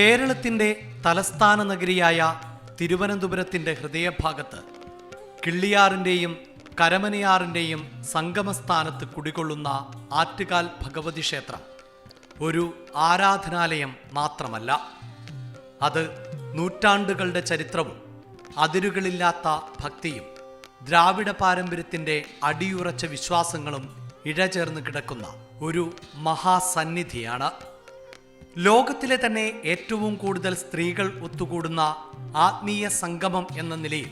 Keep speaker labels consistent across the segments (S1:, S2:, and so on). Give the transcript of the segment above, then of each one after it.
S1: കേരളത്തിൻ്റെ തലസ്ഥാന നഗരിയായ തിരുവനന്തപുരത്തിൻ്റെ ഹൃദയഭാഗത്ത് കിള്ളിയാറിൻ്റെയും കരമനയാറിൻ്റെയും സംഗമസ്ഥാനത്ത് കുടികൊള്ളുന്ന ആറ്റുകാൽ ഭഗവതി ക്ഷേത്രം ഒരു ആരാധനാലയം മാത്രമല്ല, അത് നൂറ്റാണ്ടുകളുടെ ചരിത്രവും അതിരുകളില്ലാത്ത ഭക്തിയും ദ്രാവിഡ പാരമ്പര്യത്തിൻ്റെ അടിയുറച്ച വിശ്വാസങ്ങളും ഇഴചേർന്ന് കിടക്കുന്ന ഒരു മഹാസന്നിധിയാണ്. ലോകത്തിലെ തന്നെ ഏറ്റവും കൂടുതൽ സ്ത്രീകൾ ഒത്തുകൂടുന്ന ആത്മീയ സംഗമം എന്ന നിലയിൽ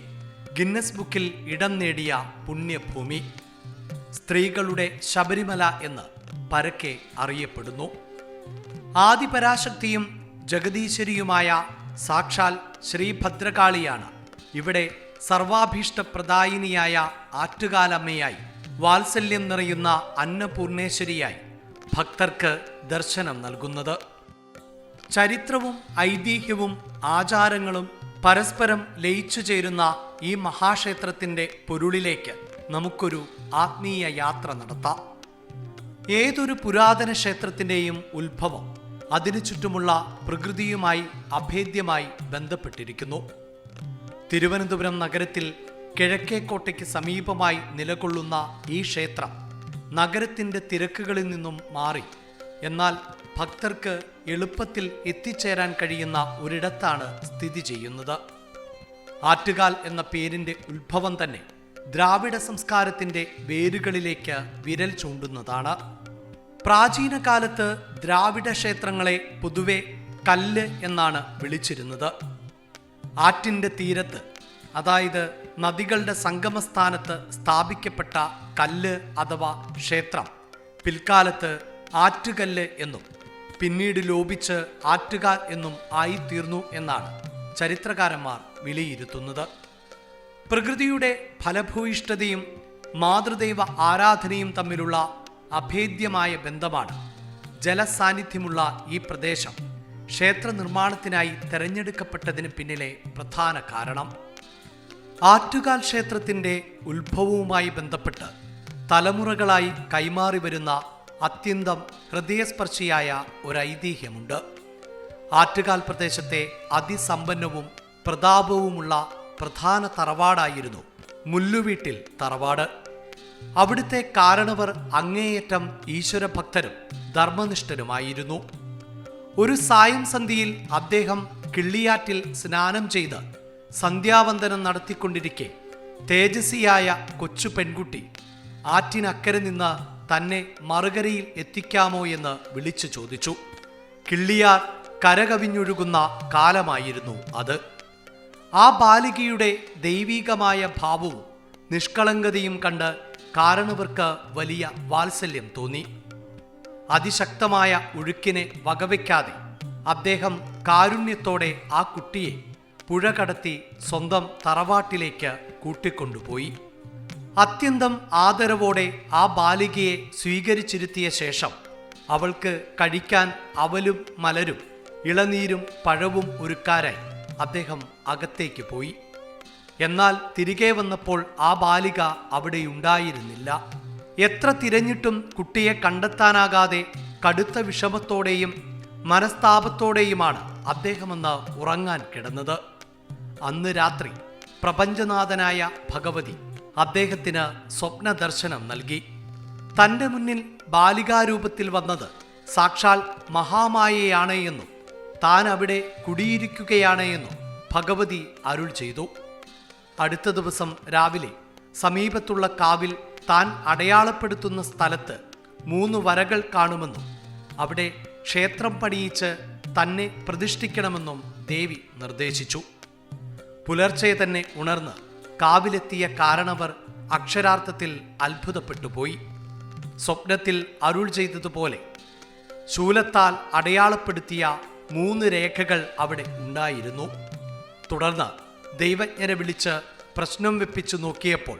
S1: ഗിന്നസ് ബുക്കിൽ ഇടം നേടിയ പുണ്യഭൂമി, സ്ത്രീകളുടെ ശബരിമല എന്ന് പരക്കെ അറിയപ്പെടുന്നു. ആദിപരാശക്തിയും ജഗദീശ്വരിയുമായ സാക്ഷാൽ ശ്രീഭദ്രകാളിയാണ് ഇവിടെ സർവാഭീഷ്ടപ്രദായിനിയായ ആറ്റുകാലമ്മയായി, വാത്സല്യം നിറയുന്ന അന്നപൂർണേശ്വരിയായി ഭക്തർക്ക് ദർശനം നൽകുന്നത്. ചരിത്രവും ഐതിഹ്യവും ആചാരങ്ങളും പരസ്പരം ലയിച്ചു ചേരുന്ന ഈ മഹാക്ഷേത്രത്തിൻ്റെ പൊരുളിലേക്ക് നമുക്കൊരു ആത്മീയ യാത്ര നടത്താം. ഏതൊരു പുരാതന ക്ഷേത്രത്തിൻ്റെയും ഉത്ഭവം അതിനു ചുറ്റുമുള്ള പ്രകൃതിയുമായി അഭേദ്യമായി ബന്ധപ്പെട്ടിരിക്കുന്നു. തിരുവനന്തപുരം നഗരത്തിൽ കിഴക്കേക്കോട്ടയ്ക്ക് സമീപമായി നിലകൊള്ളുന്ന ഈ ക്ഷേത്രം നഗരത്തിൻ്റെ തിരക്കുകളിൽ നിന്നും മാറി, എന്നാൽ ഭക്തർക്ക് എളുപ്പത്തിൽ എത്തിച്ചേരാൻ കഴിയുന്ന ഒരിടത്താണ് സ്ഥിതി ചെയ്യുന്നത്. ആറ്റുകാൽ എന്ന പേരിൻ്റെ ഉത്ഭവം തന്നെ ദ്രാവിഡ സംസ്കാരത്തിൻ്റെ വേരുകളിലേക്ക് വിരൽ ചൂണ്ടുന്നതാണ്. പ്രാചീന കാലത്ത് ദ്രാവിഡ ക്ഷേത്രങ്ങളെ പൊതുവെ കല്ല് എന്നാണ് വിളിച്ചിരുന്നത്. ആറ്റിൻ്റെ തീരത്ത്, അതായത് നദികളുടെ സംഗമസ്ഥാനത്ത് സ്ഥാപിക്കപ്പെട്ട കല്ല് അഥവാ ക്ഷേത്രം പിൽക്കാലത്ത് ആറ്റുകല്ല് എന്നും പിന്നീട് ലോപിച്ച് ആറ്റുകാൽ എന്നും ആയിത്തീർന്നു എന്നാണ് ചരിത്രകാരന്മാർ വിലയിരുത്തുന്നത്. പ്രകൃതിയുടെ ഫലഭൂയിഷ്ഠതയും മാതൃദൈവ ആരാധനയും തമ്മിലുള്ള അഭേദ്യമായ ബന്ധമാണ് ജലസാന്നിധ്യമുള്ള ഈ പ്രദേശം ക്ഷേത്ര നിർമ്മാണത്തിനായി തെരഞ്ഞെടുക്കപ്പെട്ടതിന് പിന്നിലെ പ്രധാന കാരണം. ആറ്റുകാൽ ക്ഷേത്രത്തിൻ്റെ ഉത്ഭവവുമായി ബന്ധപ്പെട്ട് തലമുറകളായി കൈമാറി വരുന്ന അത്യന്തം ഹൃദയസ്പർശിയായ ഒരു ഐതിഹ്യമുണ്ട്. ആറ്റുകാൽ പ്രദേശത്തെ അതിസമ്പന്നവും പ്രതാപവുമുള്ള പ്രധാന തറവാടായിരുന്നു മുല്ലുവീട്ടിൽ തറവാട്. അവിടുത്തെ കാരണവർ അങ്ങേയറ്റം ഈശ്വരഭക്തരും ധർമ്മനിഷ്ഠരുമായിരുന്നു. ഒരു സായം സന്ധ്യയിൽ അദ്ദേഹം കിള്ളിയാറ്റിൽ സ്നാനം ചെയ്ത് സന്ധ്യാവന്ദനം നടത്തിക്കൊണ്ടിരിക്കെ തേജസ്വിയായ കൊച്ചു പെൺകുട്ടി ആറ്റിനക്കരെ നിന്ന് തന്നെ മറുകരയിൽ എത്തിക്കാമോ എന്ന് വിളിച്ചു ചോദിച്ചു. കിള്ളിയാർ കരകവിഞ്ഞൊഴുകുന്ന കാലമായിരുന്നു അത്. ആ ബാലികയുടെ ദൈവീകമായ ഭാവവും നിഷ്കളങ്കതയും കണ്ട് കാരണവർക്ക് വലിയ വാത്സല്യം തോന്നി. അതിശക്തമായ ഒഴുക്കിനെ വകവയ്ക്കാതെ അദ്ദേഹം കാരുണ്യത്തോടെ ആ കുട്ടിയെ പുഴ കടത്തി സ്വന്തം തറവാട്ടിലേക്ക് കൂട്ടിക്കൊണ്ടുപോയി. അത്യന്തം ആദരവോടെ ആ ബാലികയെ സ്വീകരിച്ചിരുത്തിയ ശേഷം അവൾക്ക് കഴിക്കാൻ അവലും മലരും ഇളനീരും പഴവും ഒരുക്കാനായി അദ്ദേഹം അകത്തേക്ക് പോയി. എന്നാൽ തിരികെ വന്നപ്പോൾ ആ ബാലിക അവിടെയുണ്ടായിരുന്നില്ല. എത്ര തിരഞ്ഞിട്ടും കുട്ടിയെ കണ്ടെത്താനാകാതെ കടുത്ത വിഷമത്തോടെയും മനസ്താപത്തോടെയുമാണ് അദ്ദേഹമെന്ന് ഉറങ്ങാൻ കിടന്നത്. അന്ന് രാത്രി പ്രപഞ്ചനാഥനായ ഭഗവതി അദ്ദേഹത്തിന് സ്വപ്ന ദർശനം നൽകി. തൻ്റെ മുന്നിൽ ബാലികാരൂപത്തിൽ വന്നത് സാക്ഷാൽ മഹാമായയാണ് എന്നും താൻ അവിടെ കുടിയിരിക്കുകയാണ് എന്നും ഭഗവതി അരുൾ ചെയ്തു. അടുത്ത ദിവസം രാവിലെ സമീപത്തുള്ള കാവിൽ താൻ അടയാളപ്പെടുത്തുന്ന സ്ഥലത്ത് 3 വരകൾ കാണുമെന്നും അവിടെ ക്ഷേത്രം പണിയിച്ച് തന്നെ പ്രതിഷ്ഠിക്കണമെന്നും ദേവി നിർദ്ദേശിച്ചു. പുലർച്ചെ തന്നെ ഉണർന്ന് കാവിലെത്തിയ കാരണവർ അക്ഷരാർത്ഥത്തിൽ അത്ഭുതപ്പെട്ടുപോയി. സ്വപ്നത്തിൽ അരുൾ ചെയ്തതുപോലെ ശൂലത്താൽ അടയാളപ്പെടുത്തിയ 3 രേഖകൾ അവിടെ ഉണ്ടായിരുന്നു. തുടർന്ന് ദൈവജ്ഞരെ വിളിച്ച് പ്രശ്നം വെപ്പിച്ചു നോക്കിയപ്പോൾ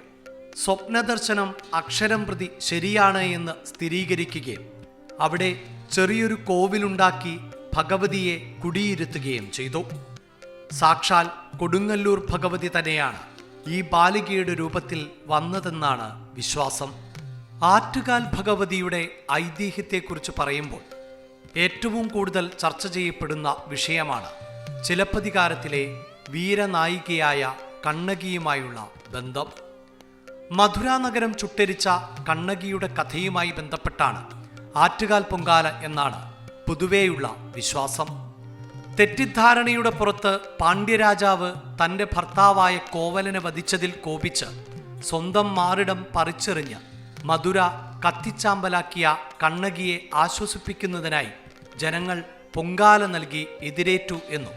S1: സ്വപ്നദർശനം അക്ഷരം പ്രതി ശരിയാണ് എന്ന് സ്ഥിരീകരിക്കുകയും അവിടെ ചെറിയൊരു കോവിലുണ്ടാക്കി ഭഗവതിയെ കുടിയിരുത്തുകയും ചെയ്തു. സാക്ഷാൽ കൊടുങ്ങല്ലൂർ ഭഗവതി തന്നെയാണ് ഈ ബാലികയുടെ രൂപത്തിൽ വന്നതെന്നാണ് വിശ്വാസം. ആറ്റുകാൽ ഭഗവതിയുടെ ഐതിഹ്യത്തെക്കുറിച്ച് പറയുമ്പോൾ ഏറ്റവും കൂടുതൽ ചർച്ച ചെയ്യപ്പെടുന്ന വിഷയമാണ് ചിലപ്പതികാരത്തിലെ വീരനായികയായ കണ്ണകിയുമായുള്ള ബന്ധം. മധുരാ നഗരം ചുട്ടരിച്ച കണ്ണകിയുടെ കഥയുമായി ബന്ധപ്പെട്ടാണ് ആറ്റുകാൽ പൊങ്കാല എന്നാണ് പൊതുവേയുള്ള വിശ്വാസം. തെറ്റിദ്ധാരണയുടെ പുറത്ത് പാണ്ഡ്യരാജാവ് തൻ്റെ ഭർത്താവായ കോവലനെ വധിച്ചതിൽ കോപിച്ച് സ്വന്തം മാറിടം പറിച്ചെറിഞ്ഞ് മധുര കത്തിച്ചാമ്പലാക്കിയ കണ്ണകിയെ ആശ്വസിപ്പിക്കുന്നതിനായി ജനങ്ങൾ പൊങ്കാല നൽകി എതിരേറ്റു എന്നും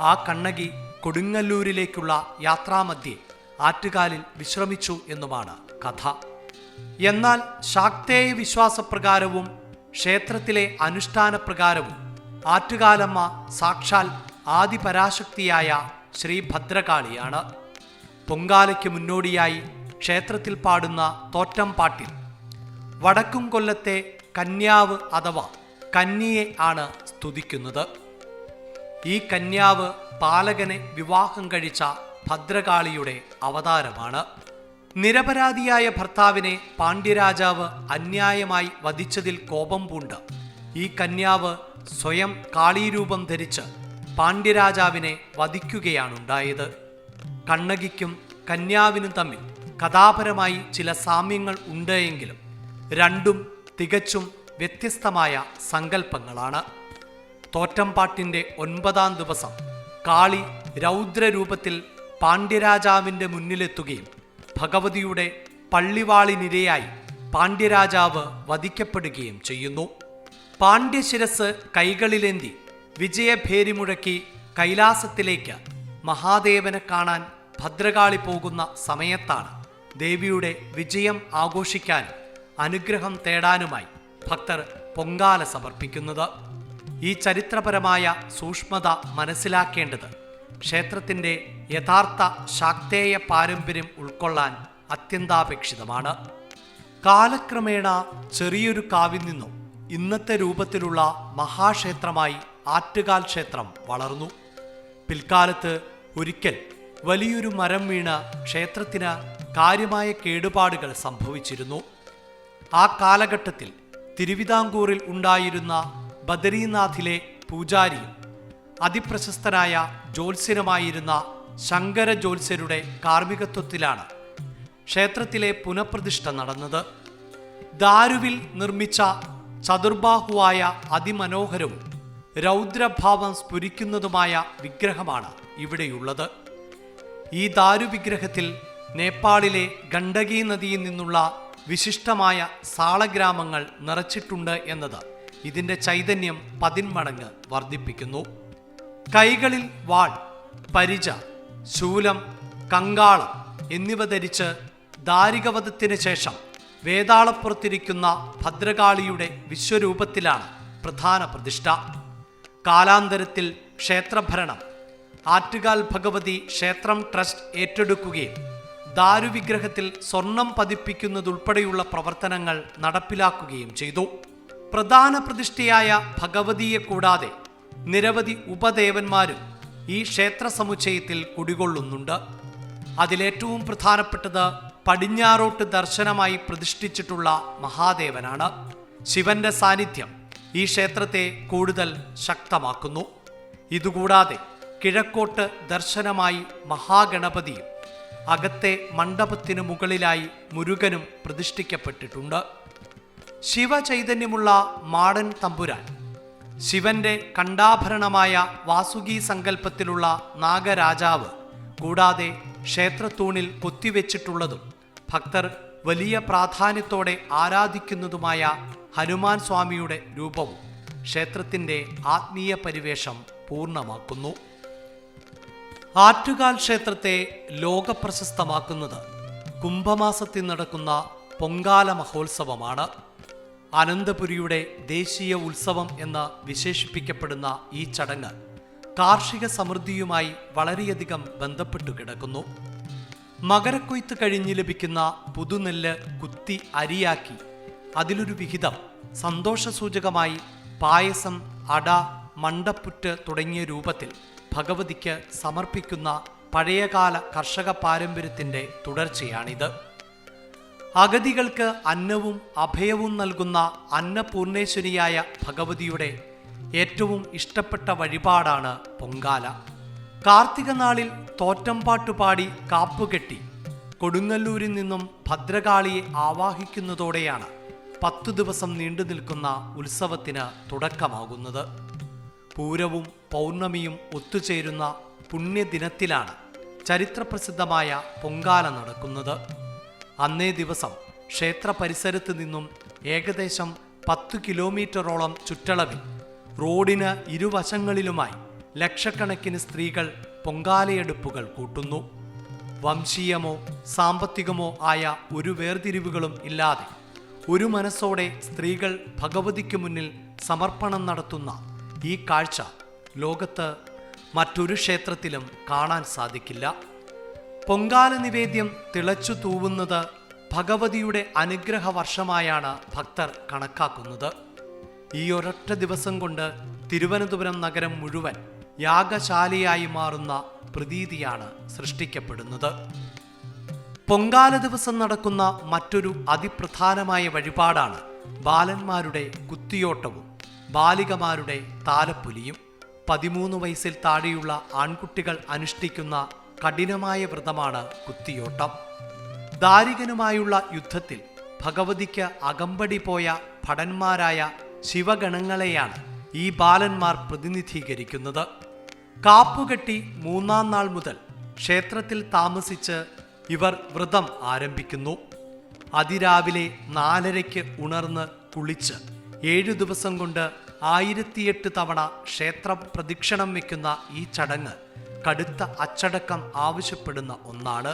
S1: ആ കണ്ണകി കൊടുങ്ങല്ലൂരിലേക്കുള്ള യാത്രാമധ്യേ ആറ്റുകാലിൽ വിശ്രമിച്ചു എന്നുമാണ് കഥ. എന്നാൽ ശാക്തേയ വിശ്വാസപ്രകാരവും ക്ഷേത്രത്തിലെ അനുഷ്ഠാനപ്രകാരവും ആറ്റുകാലമ്മ സാക്ഷാൽ ആദിപരാശക്തിയായ ശ്രീ ഭദ്രകാളിയാണ്. പൊങ്കാലയ്ക്ക് മുന്നോടിയായി ക്ഷേത്രത്തിൽ പാടുന്ന തോറ്റം പാട്ടിൽ വടക്കും കൊല്ലത്തെ കന്യാവ് അഥവാ കന്യയെ ആണ് സ്തുതിക്കുന്നത്. ഈ കന്യാവ് പാലകനെ വിവാഹം കഴിച്ച ഭദ്രകാളിയുടെ അവതാരമാണ്. നിരപരാധിയായ ഭർത്താവിനെ പാണ്ഡ്യരാജാവ് അന്യായമായി വധിച്ചതിൽ കോപം പൂണ്ട് ഈ കന്യാവ് സ്വയം കാളീരൂപം ധരിച്ച് പാണ്ഡ്യരാജാവിനെ വധിക്കുകയാണുണ്ടായത്. കണ്ണകിക്കും കന്യാവിനും തമ്മിൽ കഥാപരമായി ചില സാമ്യങ്ങൾ ഉണ്ട് എങ്കിലും രണ്ടും തികച്ചും വ്യത്യസ്തമായ സങ്കല്പങ്ങളാണ്. തോറ്റംപാട്ടിൻ്റെ 9-ാം ദിവസം കാളി രൗദ്രരൂപത്തിൽ പാണ്ഡ്യരാജാവിൻ്റെ മുന്നിലെത്തുകയും ഭഗവതിയുടെ പള്ളിവാളിനിരയായി പാണ്ഡ്യരാജാവ് വധിക്കപ്പെടുകയും ചെയ്യുന്നു. പാണ്ഡ്യശിരസ് കൈകളിലേന്തി വിജയഭേരി മുഴക്കി കൈലാസത്തിലേക്ക് മഹാദേവനെ കാണാൻ ഭദ്രകാളി പോകുന്ന സമയത്താണ് ദേവിയുടെ വിജയം ആഘോഷിക്കാനും അനുഗ്രഹം തേടാനുമായി ഭക്തർ പൊങ്കാല സമർപ്പിക്കുന്നത്. ഈ ചരിത്രപരമായ സൂക്ഷ്മത മനസ്സിലാക്കേണ്ടത് ക്ഷേത്രത്തിൻ്റെ യഥാർത്ഥ ശാക്തേയ പാരമ്പര്യം ഉൾക്കൊള്ളാൻ അത്യന്താപേക്ഷിതമാണ്. കാലക്രമേണ ചെറിയൊരു കാവിൽ നിന്നും ഇന്നത്തെ രൂപത്തിലുള്ള മഹാക്ഷേത്രമായി ആറ്റുകാൽ ക്ഷേത്രം വളർന്നു. പിൽക്കാലത്ത് ഒരിക്കൽ വലിയൊരു മരം വീണ് ക്ഷേത്രത്തിന് കാര്യമായ കേടുപാടുകൾ സംഭവിച്ചിരുന്നു. ആ കാലഘട്ടത്തിൽ തിരുവിതാംകൂറിൽ ഉണ്ടായിരുന്ന ബദരീനാഥിലെ പൂജാരിയും അതിപ്രശസ്തനായ ജ്യോത്സ്യനുമായിരുന്ന ശങ്കര ജ്യോത്സ്യരുടെ കാർമ്മികത്വത്തിലാണ് ക്ഷേത്രത്തിലെ പുനഃപ്രതിഷ്ഠ നടന്നത്. ദാരുവിൽ നിർമ്മിച്ച ചതുർബാഹുവായ അതിമനോഹരവും രൗദ്രഭാവം സ്ഫുരിക്കുന്നതുമായ വിഗ്രഹമാണ് ഇവിടെയുള്ളത്. ഈ ദാരുവിഗ്രഹത്തിൽ നേപ്പാളിലെ ഗണ്ഡകി നദിയിൽ നിന്നുള്ള വിശിഷ്ടമായ സാളഗ്രാമങ്ങൾ നിറച്ചിട്ടുണ്ട് എന്നത് ഇതിൻ്റെ ചൈതന്യം 10 മടങ്ങ് വർദ്ധിപ്പിക്കുന്നു. കൈകളിൽ വാൾ, പരിച, ശൂലം, കങ്കാളം എന്നിവ ധരിച്ച് ദാരികവധത്തിന് ശേഷം വേതാളപ്പുറത്തിരിക്കുന്ന ഭദ്രകാളിയുടെ വിശ്വരൂപത്തിലാണ് പ്രധാന പ്രതിഷ്ഠ. കാലാന്തരത്തിൽ ക്ഷേത്രഭരണം ആറ്റുകാൽ ഭഗവതി ക്ഷേത്രം ട്രസ്റ്റ് ഏറ്റെടുക്കുകയും ദാരുവിഗ്രഹത്തിൽ സ്വർണം പതിപ്പിക്കുന്നതുൾപ്പെടെയുള്ള പ്രവർത്തനങ്ങൾ നടപ്പിലാക്കുകയും ചെയ്തു. പ്രധാന പ്രതിഷ്ഠയായ ഭഗവതിയെ കൂടാതെ നിരവധി ഉപദേവന്മാരും ഈ ക്ഷേത്ര സമുച്ചയത്തിൽ കുടികൊള്ളുന്നുണ്ട്. അതിലേറ്റവും പ്രധാനപ്പെട്ടത് പടിഞ്ഞാറോട്ട് ദർശനമായി പ്രതിഷ്ഠിച്ചിട്ടുള്ള മഹാദേവനാണ്. ശിവന്റെ സാന്നിധ്യം ഈ ക്ഷേത്രത്തെ കൂടുതൽ ശക്തമാക്കുന്നു. ഇതുകൂടാതെ കിഴക്കോട്ട് ദർശനമായി മഹാഗണപതിയും അകത്തെ മണ്ഡപത്തിനു മുകളിലായി മുരുകനും പ്രതിഷ്ഠിക്കപ്പെട്ടിട്ടുണ്ട്. ശിവചൈതന്യമുള്ള മാടൻ തമ്പുരാൻ, ശിവന്റെ കണ്ഠാഭരണമായ വാസുകി സങ്കല്പത്തിലുള്ള നാഗരാജാവ്, കൂടാതെ ക്ഷേത്രത്തൂണിൽ കൊത്തിവെച്ചിട്ടുള്ളതും ഭക്തർ വലിയ പ്രാധാന്യത്തോടെ ആരാധിക്കുന്നതുമായ ഹനുമാൻ സ്വാമിയുടെ രൂപവും ക്ഷേത്രത്തിൻ്റെ ആത്മീയ പരിവേഷം പൂർണ്ണമാക്കുന്നു. ആറ്റുകാൽ ക്ഷേത്രത്തെ ലോകപ്രശസ്തമാക്കുന്നത് കുംഭമാസത്തിൽ നടക്കുന്ന പൊങ്കാല മഹോത്സവമാണ്. അനന്തപുരിയുടെ ദേശീയ ഉത്സവം എന്ന് വിശേഷിപ്പിക്കപ്പെടുന്ന ഈ ചടങ്ങ് കാർഷിക സമൃദ്ധിയുമായി വളരെയധികം ബന്ധപ്പെട്ടു കിടക്കുന്നു. മകരക്കൊയ്ത്ത് കഴിഞ്ഞ് ലഭിക്കുന്ന പുതുനെല്ല് കുത്തി അരിയാക്കി അതിലൊരു വിഹിതം സന്തോഷസൂചകമായി പായസം, അട, മണ്ടപ്പുറ്റ് തുടങ്ങിയ രൂപത്തിൽ ഭഗവതിക്ക് സമർപ്പിക്കുന്ന പഴയകാല കർഷക പാരമ്പര്യത്തിൻ്റെ തുടർച്ചയാണിത്. അഗതികൾക്ക് അന്നവും അഭയവും നൽകുന്ന അന്നപൂർണേശ്വരിയായ ഭഗവതിയുടെ ഏറ്റവും ഇഷ്ടപ്പെട്ട വഴിപാടാണ് പൊങ്കാല. കാർത്തിക നാളിൽ തോറ്റംപാട്ടുപാടി കാപ്പുകെട്ടി കൊടുങ്ങല്ലൂരിൽ നിന്നും ഭദ്രകാളിയെ ആവാഹിക്കുന്നതോടെയാണ് 10 ദിവസം നീണ്ടു നിൽക്കുന്ന ഉത്സവത്തിന് തുടക്കമാകുന്നത്. പൂരവും പൗർണമിയും ഒത്തുചേരുന്ന പുണ്യദിനത്തിലാണ് ചരിത്രപ്രസിദ്ധമായ പൊങ്കാല നടക്കുന്നത്. അന്നേ ദിവസം ക്ഷേത്ര പരിസരത്ത് നിന്നും ഏകദേശം 10 കിലോമീറ്ററോളം ചുറ്റളവിൽ റോഡിന് ഇരുവശങ്ങളിലുമായി ലക്ഷക്കണക്കിന് സ്ത്രീകൾ പൊങ്കാലയെടുപ്പുകൾ കൂട്ടുന്നു. വംശീയമോ സാമ്പത്തികമോ ആയ ഒരു വേർതിരിവുകളും ഇല്ലാതെ ഒരു മനസ്സോടെ സ്ത്രീകൾ ഭഗവതിക്ക് മുന്നിൽ സമർപ്പണം നടത്തുന്ന ഈ കാഴ്ച ലോകത്ത് മറ്റൊരു ക്ഷേത്രത്തിലും കാണാൻ സാധിക്കില്ല. പൊങ്കാല നിവേദ്യം തിളച്ചു തൂവുന്നത് ഭഗവതിയുടെ അനുഗ്രഹ വർഷമായാണ് ഭക്തർ കണക്കാക്കുന്നത്. ഈ ഒരൊറ്റ ദിവസം കൊണ്ട് തിരുവനന്തപുരം നഗരം മുഴുവൻ യാഗശാലയായി മാറുന്ന പ്രതീതിയാണ് സൃഷ്ടിക്കപ്പെടുന്നത്. പൊങ്കാല ദിവസം നടക്കുന്ന മറ്റൊരു അതിപ്രധാനമായ വഴിപാടാണ് ബാലന്മാരുടെ കുത്തിയോട്ടവും ബാലികമാരുടെ താലപ്പൊലിയും. 13 വയസ്സിൽ താഴെയുള്ള ആൺകുട്ടികൾ അനുഷ്ഠിക്കുന്ന കഠിനമായ വ്രതമാണ് കുത്തിയോട്ടം. ദാരികനുമായുള്ള യുദ്ധത്തിൽ ഭഗവതിക്ക് അകമ്പടി പോയ ഭടന്മാരായ ശിവഗണങ്ങളെയാണ് ഈ ബാലന്മാർ പ്രതിനിധീകരിക്കുന്നത്. കാപ്പുകെട്ടി 3-ാം നാൾ മുതൽ ക്ഷേത്രത്തിൽ താമസിച്ച് ഇവർ വ്രതം ആരംഭിക്കുന്നു. അതിരാവിലെ 4:30-ക്ക് ഉണർന്ന് കുളിച്ച് 7 ദിവസം കൊണ്ട് 1008 തവണ ക്ഷേത്രം പ്രദക്ഷിണം വയ്ക്കുന്ന ഈ ചടങ്ങ് കടുത്ത അച്ചടക്കം ആവശ്യപ്പെടുന്ന ഒന്നാണ്.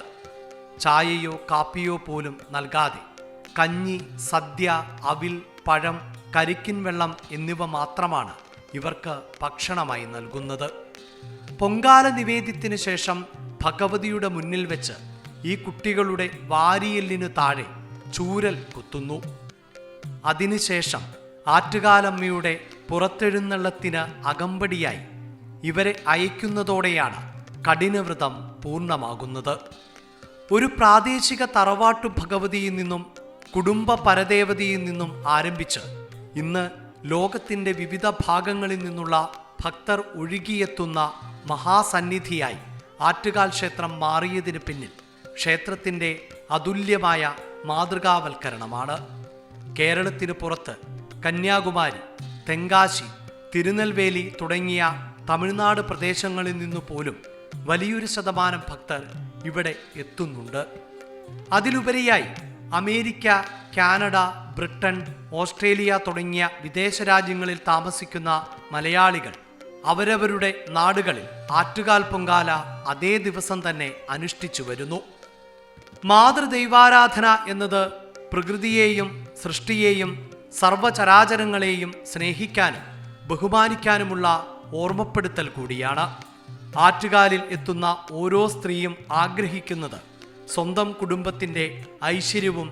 S1: ചായയോ കാപ്പിയോ പോലും നൽകാതെ കഞ്ഞി, സദ്യ, അവിൽ, പഴം, കരിക്കിൻ വെള്ളം എന്നിവ മാത്രമാണ് ഇവർക്ക് ഭക്ഷണമായി നൽകുന്നത്. പൊങ്കാല നിവേദ്യത്തിന് ശേഷം ഭഗവതിയുടെ മുന്നിൽ വെച്ച് ഈ കുട്ടികളുടെ വാരിയെല്ലിനു താഴെ ചൂരൽ കുത്തുന്നു. അതിനുശേഷം ആറ്റുകാലമ്മയുടെ പുറത്തെഴുന്നള്ളത്തിന് അകമ്പടിയായി ഇവരെ അയക്കുന്നതോടെയാണ് കഠിനവ്രതം പൂർണ്ണമാകുന്നത്. ഒരു പ്രാദേശിക തറവാട്ടു ഭഗവതിയിൽ നിന്നും കുടുംബ പരദേവതയിൽ നിന്നും ആരംഭിച്ച് ഇന്ന് ലോകത്തിൻ്റെ വിവിധ ഭാഗങ്ങളിൽ നിന്നുള്ള ഭക്തർ ഒഴുകിയെത്തുന്ന മഹാസന്നിധിയായി ആറ്റുകാൽ ക്ഷേത്രം മാറിയതിന് പിന്നിൽ ക്ഷേത്രത്തിൻ്റെ അതുല്യമായ മാതൃകാവൽക്കരണമാണ്. കേരളത്തിന് പുറത്ത് കന്യാകുമാരി, തെങ്കാശി, തിരുനെൽവേലി തുടങ്ങിയ തമിഴ്നാട് പ്രദേശങ്ങളിൽ നിന്നു പോലും വലിയൊരു ശതമാനം ഭക്തർ ഇവിടെ എത്തുന്നുണ്ട്. അതിലുപരിയായി അമേരിക്ക, കാനഡ, ബ്രിട്ടൻ, ഓസ്ട്രേലിയ തുടങ്ങിയ വിദേശ രാജ്യങ്ങളിൽ താമസിക്കുന്ന മലയാളികൾ അവരവരുടെ നാടുകളിൽ ആറ്റുകാൽ പൊങ്കാല അതേ ദിവസം തന്നെ അനുഷ്ഠിച്ചു വരുന്നു. മാതൃദൈവാരാധന എന്നത് പ്രകൃതിയെയും സൃഷ്ടിയെയും സർവചരാചരങ്ങളെയും സ്നേഹിക്കാനും ബഹുമാനിക്കാനുമുള്ള ഓർമ്മപ്പെടുത്തൽ കൂടിയാണ്. ആറ്റുകാലിൽ എത്തുന്ന ഓരോ സ്ത്രീയും ആഗ്രഹിക്കുന്നത് സ്വന്തം കുടുംബത്തിൻ്റെ ഐശ്വര്യവും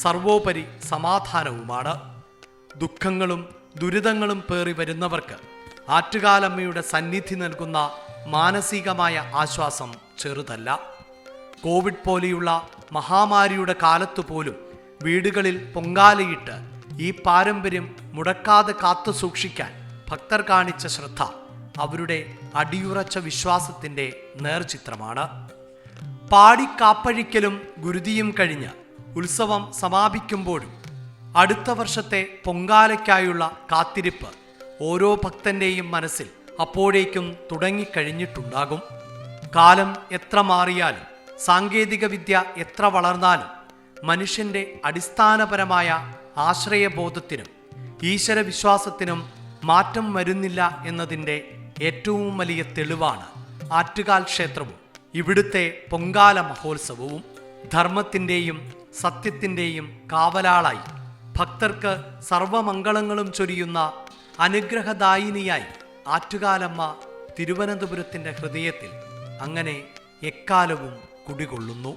S1: സർവോപരി സമാധാനവുമാണ്. ദുഃഖങ്ങളും ദുരിതങ്ങളും പേറി വരുന്നവർക്ക് ആറ്റുകാലമ്മയുടെ സന്നിധി നൽകുന്ന മാനസികമായ ആശ്വാസം ചെറുതല്ല. കോവിഡ് പോലെയുള്ള മഹാമാരിയുടെ കാലത്തു പോലും വീടുകളിൽ പൊങ്കാലയിട്ട് ഈ പാരമ്പര്യം മുടക്കാതെ കാത്തു സൂക്ഷിക്കാൻ ഭക്തർ കാണിച്ച ശ്രദ്ധ അവരുടെ അടിയുറച്ച വിശ്വാസത്തിൻ്റെ നേർചിത്രമാണ്. പാടിക്കാപ്പഴിക്കലും ഗുരുതിയും കഴിഞ്ഞ് ഉത്സവം സമാപിക്കുമ്പോഴും അടുത്ത വർഷത്തെ പൊങ്കാലയ്ക്കായുള്ള കാത്തിരിപ്പ് ഓരോ ഭക്തന്റെയും മനസ്സിൽ അപ്പോഴേക്കും തുടങ്ങിക്കഴിഞ്ഞിട്ടുണ്ടാകും. കാലം എത്ര മാറിയാലും സാങ്കേതിക വിദ്യ എത്ര വളർന്നാലും മനുഷ്യന്റെ അടിസ്ഥാനപരമായ ആശ്രയബോധത്തിനും ഈശ്വരവിശ്വാസത്തിനും മാറ്റം വരുന്നില്ല എന്നതിൻ്റെ ഏറ്റവും വലിയ തെളിവാണ് ആറ്റുകാൽ ക്ഷേത്രവും ഇവിടുത്തെ പൊങ്കാല മഹോത്സവവും. ധർമ്മത്തിൻ്റെയും സത്യത്തിൻ്റെയും കാവലാളായി ഭക്തർക്ക് സർവമംഗളങ്ങളും ചൊരിയുന്ന അനുഗ്രഹദായിനിയായി ആറ്റുകാലമ്മ തിരുവനന്തപുരത്തിൻ്റെ ഹൃദയത്തിൽ അങ്ങനെ എക്കാലവും കുടികൊള്ളുന്നു.